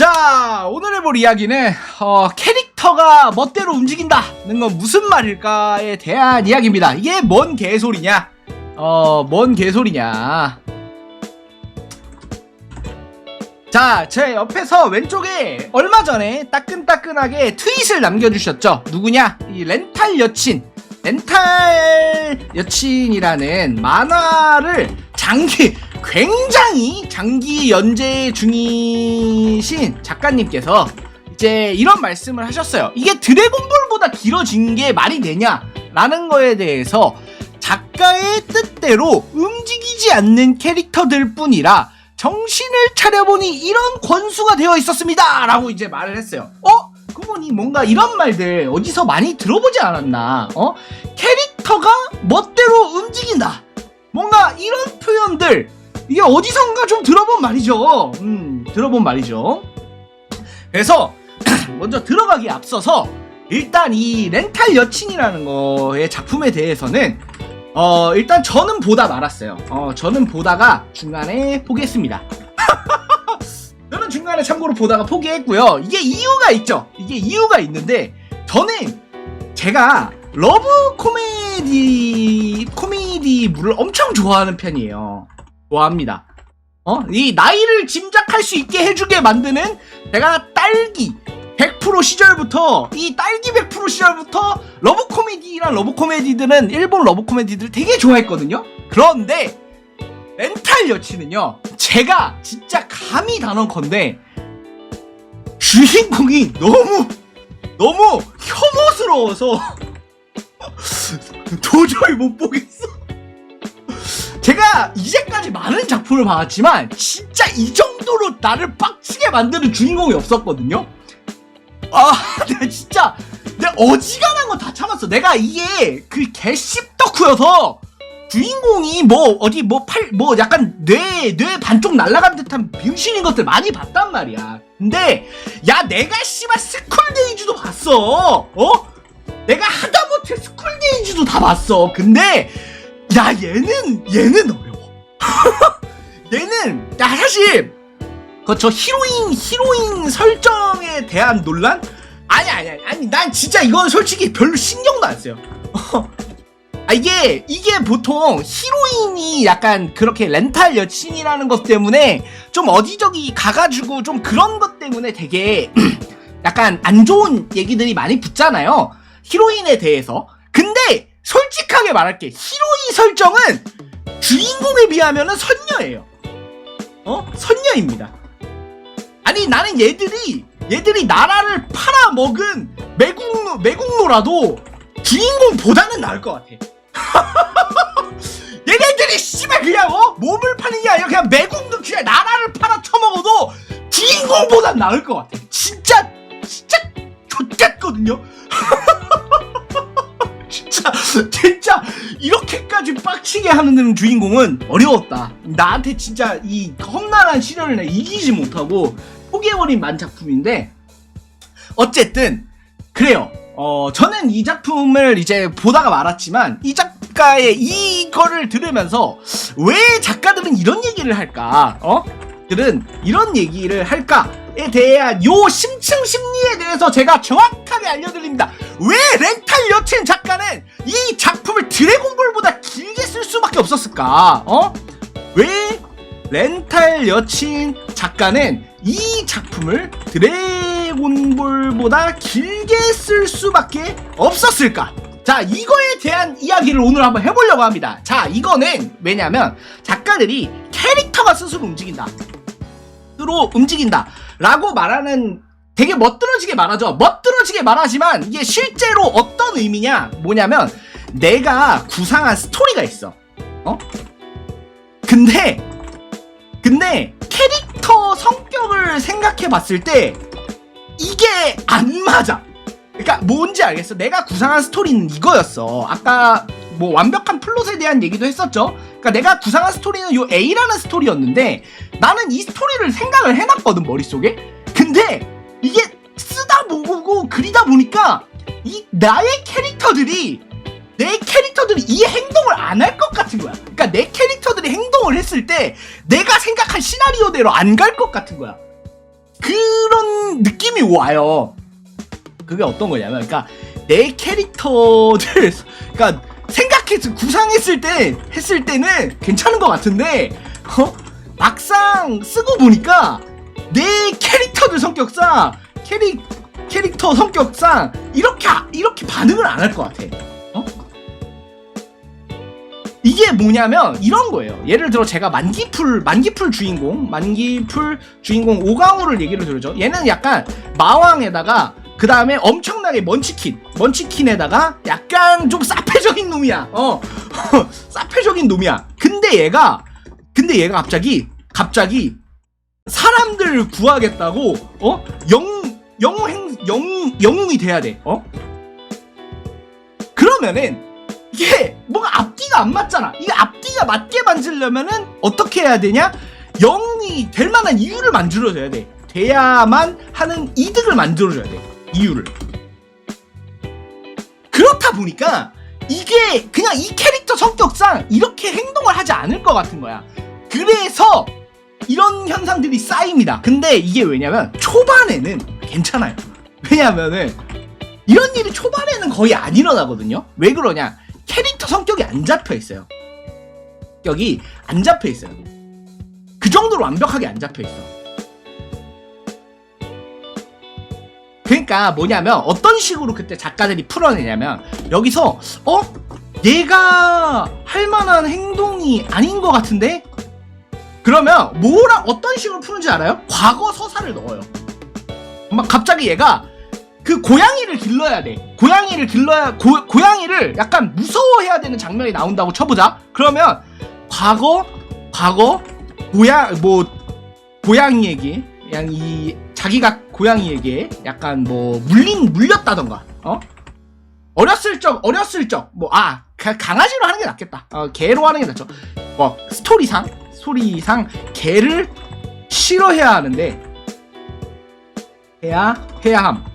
자, 오늘 해볼 이야기는 캐릭터가 멋대로 움직인다는 건 무슨 말일까에 대한 이야기입니다. 이게 뭔 개소리냐? 뭔 개소리냐? 자, 제 옆에서 왼쪽에 얼마 전에 따끈따끈하게 트윗을 남겨주셨죠? 누구냐? 이 렌탈 여친이라는 만화를 굉장히 장기 연재 중이신 작가님께서 이제 이런 말씀을 하셨어요. 이게 드래곤볼보다 길어진 게 말이 되냐? 라는 거에 대해서 작가의 뜻대로 움직이지 않는 캐릭터들 뿐이라 정신을 차려보니 이런 권수가 되어 있었습니다! 라고 이제 말을 했어요. 그분이 뭔가 이런 말들 어디서 많이 들어보지 않았나? 캐릭터가 멋대로 움직인다! 뭔가 이런 표현들 이게 어디선가 좀 들어본 말이죠. 들어본 말이죠. 그래서 먼저 들어가기에 앞서서 일단 이 렌탈 여친이라는 거의 작품에 대해서는 일단 저는 보다 말았어요. 저는 보다가 중간에 포기했습니다. 저는 중간에 참고로 보다가 포기했고요. 이게 이유가 있죠. 이게 이유가 있는데 저는 제가 러브 코미디물을 엄청 좋아하는 편이에요. 좋아합니다. 이 나이를 짐작할 수 있게 해주게 만드는 제가 딸기 100% 시절부터 이 딸기 100% 시절부터 러브 코미디들은 일본 러브 코미디들 되게 좋아했거든요. 그런데 렌탈 여친은요, 제가 진짜 감히 단언컨대 주인공이 너무 혐오스러워서 도저히 못 보겠어. 제가 이제까지 많은 작품을 봐왔지만 진짜 이 정도로 나를 빡치게 만드는 주인공이 없었거든요. 내가 어지간한 건 다 참았어. 내가 이게 그 개씹덕후여서 주인공이 약간 뇌 반쪽 날아간 듯한 병신인 것들 많이 봤단 말이야. 근데 야, 내가 씨발 스쿨데이즈도 봤어. 내가 하다못해 스쿨데이즈도 다 봤어. 근데 야, 얘는 어려워. 얘는 사실 저 히로인 설정에 대한 논란? 아니 난 진짜 이건 솔직히 별로 신경도 안 써요. 이게 보통 히로인이 약간 그렇게 렌탈 여친이라는 것 때문에 좀 어디저기 가가지고 좀 그런 것 때문에 되게 약간 안 좋은 얘기들이 많이 붙잖아요. 히로인에 대해서. 근데 솔직하게 말할게. 히로인 설정은 주인공에 비하면은 선녀예요. 선녀입니다. 아니, 나는 얘들이 나라를 팔아먹은 매국노라도 주인공보다는 나을 것 같아. 얘네들이 씨발 그냥 몸을 파는 게 아니라 그냥 매국노 그냥 나라를 팔아 처먹어도 주인공보단 나을 것 같아. 진짜 X같거든요. 진짜 이렇게까지 빡치게 하는 주인공은 어려웠다. 나한테 진짜 이 험난한 시련을 이기지 못하고 포기해버린 만작품인데, 어쨌든 그래요. 저는 이 작품을 이제 보다가 말았지만 이 작가의 이거를 들으면서 왜 작가들은 이런 얘기를 할까? 이런 얘기를 할까에 대한 요 심층 심리에 대해서 제가 정확하게 알려드립니다. 왜 렌탈 여친 작가는 이 작품을 드래곤볼보다 길게 쓸 수밖에 없었을까? 왜 렌탈 여친 작가는 이 작품을 드래곤볼보다 길게 쓸 수밖에 없었을까? 자, 이거에 대한 이야기를 오늘 한번 해보려고 합니다. 자, 이거는 왜냐면 작가들이 캐릭터가 스스로 움직인다 라고 말하는, 되게 멋들어지게 말하죠. 멋들어지게 말하지만 이게 실제로 어떤 의미냐, 뭐냐면 내가 구상한 스토리가 있어. 근데 캐릭터 성격을 생각해 봤을 때 이게 안 맞아. 그러니까 뭔지 알겠어. 내가 구상한 스토리는 이거였어. 아까 뭐 완벽한 플롯에 대한 얘기도 했었죠. 그러니까 내가 구상한 스토리는 요 A라는 스토리였는데 나는 이 스토리를 생각을 해놨거든, 머릿속에. 근데 이게 쓰다 보고 그리다 보니까 나의 캐릭터들이 이 행동을 안 할 것 같은 거야. 그러니까 내 캐릭터들이 행동을 했을 때 내가 생각한 시나리오대로 안 갈 것 같은 거야. 그런 느낌이 와요. 그게 어떤 거냐면, 그러니까 내 캐릭터들, 그러니까 생각해서 구상했을 때는 괜찮은 것 같은데, 막상 쓰고 보니까 내 캐릭터들 성격상, 캐릭터 성격상 이렇게 반응을 안 할 것 같아. 이게 뭐냐면 이런 거예요. 예를 들어 제가 만기풀 주인공 오강우를 얘기를 들죠. 얘는 약간 마왕에다가 그 다음에 엄청나게 먼치킨에다가 약간 좀 싸패적인 놈이야. 싸패적인 놈이야. 근데 얘가 갑자기 사람들 구하겠다고 영웅이 돼야 돼. 그러면은 이게 뭔가 앞뒤가 안 맞잖아. 이게 앞뒤가 맞게 만들려면은 어떻게 해야 되냐? 영웅이 될 만한 이유를 만들어줘야 돼. 돼야만 하는 이득을 만들어줘야 돼. 이유를. 그렇다 보니까 이게 그냥 이 캐릭터 성격상 이렇게 행동을 하지 않을 것 같은 거야. 그래서 이런 현상들이 쌓입니다. 근데 이게 왜냐면 초반에는 괜찮아요. 왜냐면은 이런 일이 초반에는 거의 안 일어나거든요. 왜 그러냐? 캐릭터 성격이 안 잡혀 있어요. 성격이 안 잡혀 있어요. 그 정도로 완벽하게 안 잡혀 있어. 그러니까 뭐냐면 어떤 식으로 그때 작가들이 풀어내냐면 여기서 얘가 할 만한 행동이 아닌 것 같은데? 그러면 어떤 식으로 푸는지 알아요? 과거 서사를 넣어요. 막 갑자기 얘가 그 고양이를 길러야 돼. 고양이를 약간 무서워해야 되는 장면이 나온다고 쳐보자. 그러면 고양이에게 그냥 자기가 고양이에게 약간 물렸다던가 어렸을 적 강아지로 하는 게 낫겠다. 개로 하는 게 낫죠. 스토리상 개를 싫어해야 하는데 해야 함.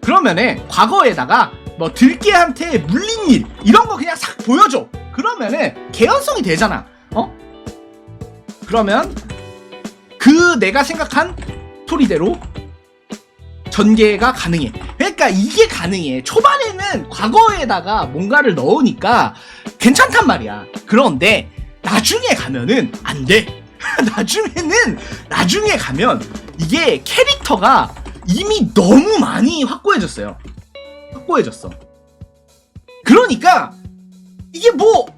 그러면은 과거에다가 들개한테 물린 일 이런 거 그냥 싹 보여줘. 그러면은 개연성이 되잖아. 그러면 내가 생각한 스토리대로 전개가 가능해. 그러니까 이게 가능해. 초반에는 과거에다가 뭔가를 넣으니까 괜찮단 말이야. 그런데 나중에 가면은 안 돼. 나중에 가면 이게 캐릭터가 이미 너무 많이 확고해졌어. 그러니까 이게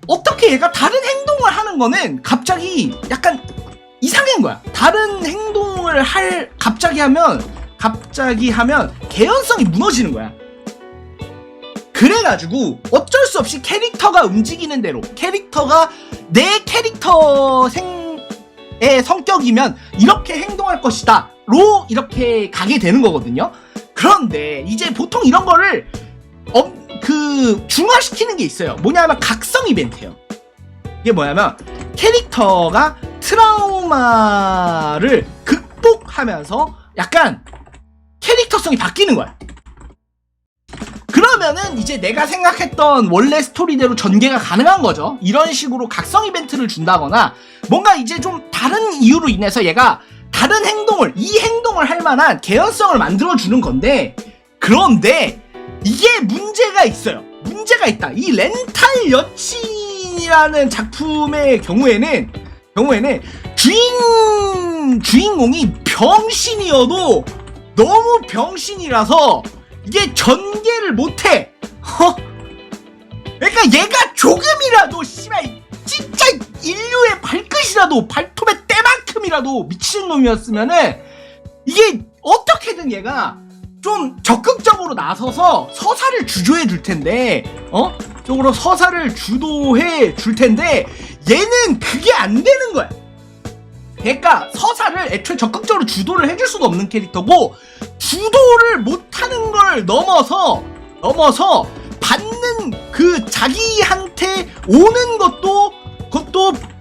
어떻게 얘가 다른 행동을 하는 거는 갑자기 약간 이상한 거야. 다른 행동을 갑자기 하면 개연성이 무너지는 거야. 그래가지고 어쩔 수 없이 캐릭터가 움직이는 대로 내 캐릭터의 성격이면 이렇게 행동할 것이다 로 이렇게 가게 되는 거거든요. 그런데 이제 보통 이런 거를 중화시키는 게 있어요. 뭐냐면 각성 이벤트예요. 이게 뭐냐면 캐릭터가 트라우마를 극복하면서 약간 캐릭터성이 바뀌는 거야. 그러면은 이제 내가 생각했던 원래 스토리대로 전개가 가능한 거죠. 이런 식으로 각성 이벤트를 준다거나 뭔가 이제 좀 다른 이유로 인해서 얘가 다른 이 행동을 할 만한 개연성을 만들어주는 건데, 그런데 이게 문제가 있어요. 문제가 있다. 이 렌탈 여친이라는 작품의 경우에는 주인공이 병신이어도 너무 병신이라서 이게 전개를 못해. 그러니까 얘가 조금이라도 진짜 인류의 발끝이라도 발톱의 때만큼이라도 미친놈이었으면은 이게 어떻게든 얘가 좀 적극적으로 나서서 서사를 주도해 줄 텐데 서사를 주도해 줄 텐데 얘는 그게 안 되는 거야. 그러니까 서사를 애초에 적극적으로 주도를 해줄 수가 없는 캐릭터고, 주도를 못하는 걸 넘어서 받는 자기한테 오는 것도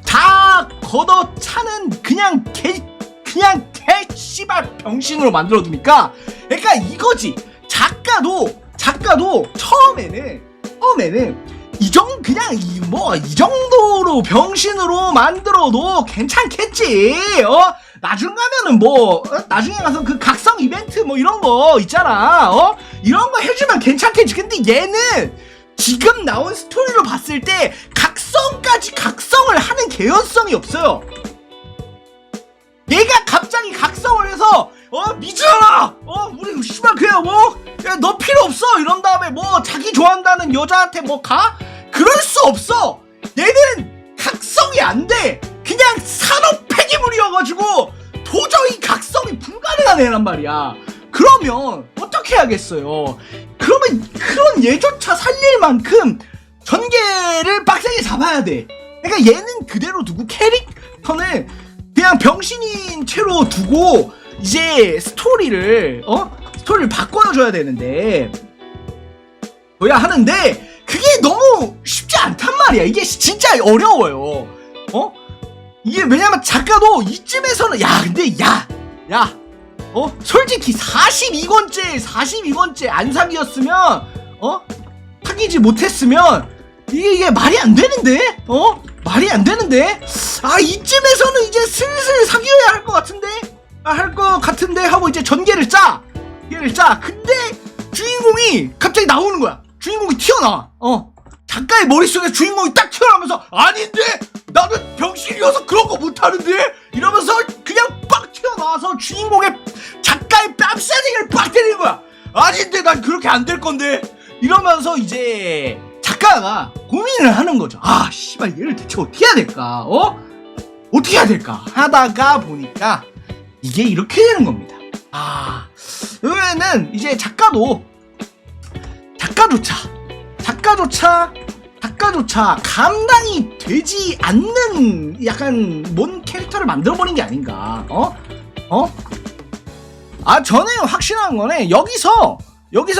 다 걷어차는 그냥 개 씨발 병신으로 만들어두니까, 그러니까 이거지. 작가도 처음에는 이 정도로 병신으로 만들어도 괜찮겠지. 나중 가면은 나중에 가서 그 각성 이벤트 뭐 이런 거 있잖아. 이런 거 해주면 괜찮겠지. 근데 얘는 지금 나온 스토리로 봤을 때 각성을 하는 개연성이 없어요. 얘가 갑자기 각성을 해서 미주아 우리 씨발 그냥 야, 너 필요 없어 이런 다음에 자기 좋아한다는 여자한테 가? 그럴 수 없어. 얘는 각성이 안 돼. 그냥 산업 폐기물이어가지고 도저히 각성이 불가능한 애란 말이야. 그러면 어떻게 해야겠어요? 그러면 그런 얘조차 살릴 만큼 전개를 빡세게 잡아야 돼. 그러니까 얘는 그대로 두고 캐릭터는 그냥 병신인 채로 두고 이제 스토리를 바꿔줘야 되는데 줘야 하는데 그게 너무 쉽지 않단 말이야. 이게 진짜 어려워요. 이게 왜냐면 작가도 이쯤에서는 솔직히 42권째 안사기였으면 사귀지 못했으면 이게 말이 안 되는데? 말이 안 되는데? 이쯤에서는 이제 슬슬 사귀어야 할 것 같은데? 하고 이제 전개를 짜! 근데 주인공이 갑자기 나오는 거야. 주인공이 튀어나와. 작가의 머릿속에 주인공이 딱 튀어나오면서 아닌데? 나는 병신이어서 그런 거 못하는데? 이러면서 그냥 빡 튀어나와서 작가의 뺨싸대기를 빡 때리는 거야. 아닌데 난 그렇게 안 될 건데? 이러면서 이제 작가가 고민을 하는 거죠. 씨발 얘를 대체 어떻게 해야 될까? 어떻게 해야 될까? 하다가 보니까 이게 이렇게 되는 겁니다. 의외는 이제 작가조차 감당이 되지 않는 약간 뭔 캐릭터를 만들어버린 게 아닌가. 저는 확실한 거는 여기서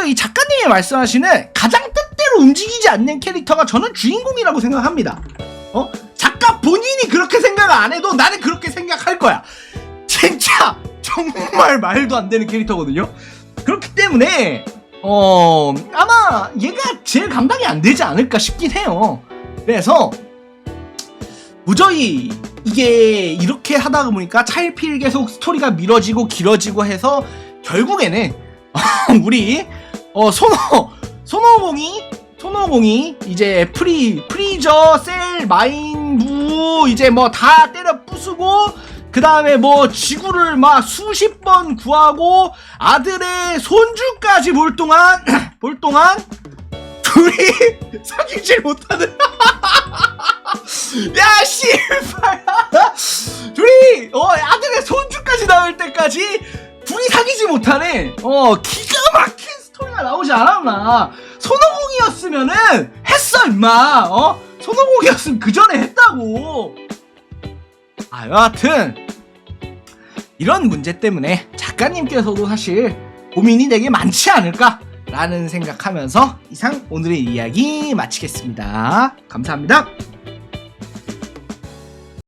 이 작가님이 말씀하시는 가장 뜻대로 움직이지 않는 캐릭터가 저는 주인공이라고 생각합니다. 작가 본인이 그렇게 생각을 안 해도 나는 그렇게 생각할 거야. 진짜 정말 말도 안 되는 캐릭터거든요. 그렇기 때문에 아마 얘가 제일 감당이 안 되지 않을까 싶긴 해요. 그래서 도저히 이게 이렇게 하다가 보니까 차일피일 계속 스토리가 미뤄지고 길어지고 해서 결국에는 우리 손오공이 이제 프리저 셀 마인부 이제 다 때려 부수고 그 다음에 지구를 수십 번 구하고 아들의 손주까지 볼 동안 둘이 사귀질 못하는 야 씨발 둘이 아들의 손주까지 나올 때까지 둘이 사귀지 못하는 기가 막힌 스토리가 나오지 않았나. 손오공이었으면은 했어 임마. 손오공이었으면 그 전에 했다고. 여하튼 이런 문제 때문에 작가님께서도 사실 고민이 되게 많지 않을까라는 생각하면서 이상 오늘의 이야기 마치겠습니다. 감사합니다.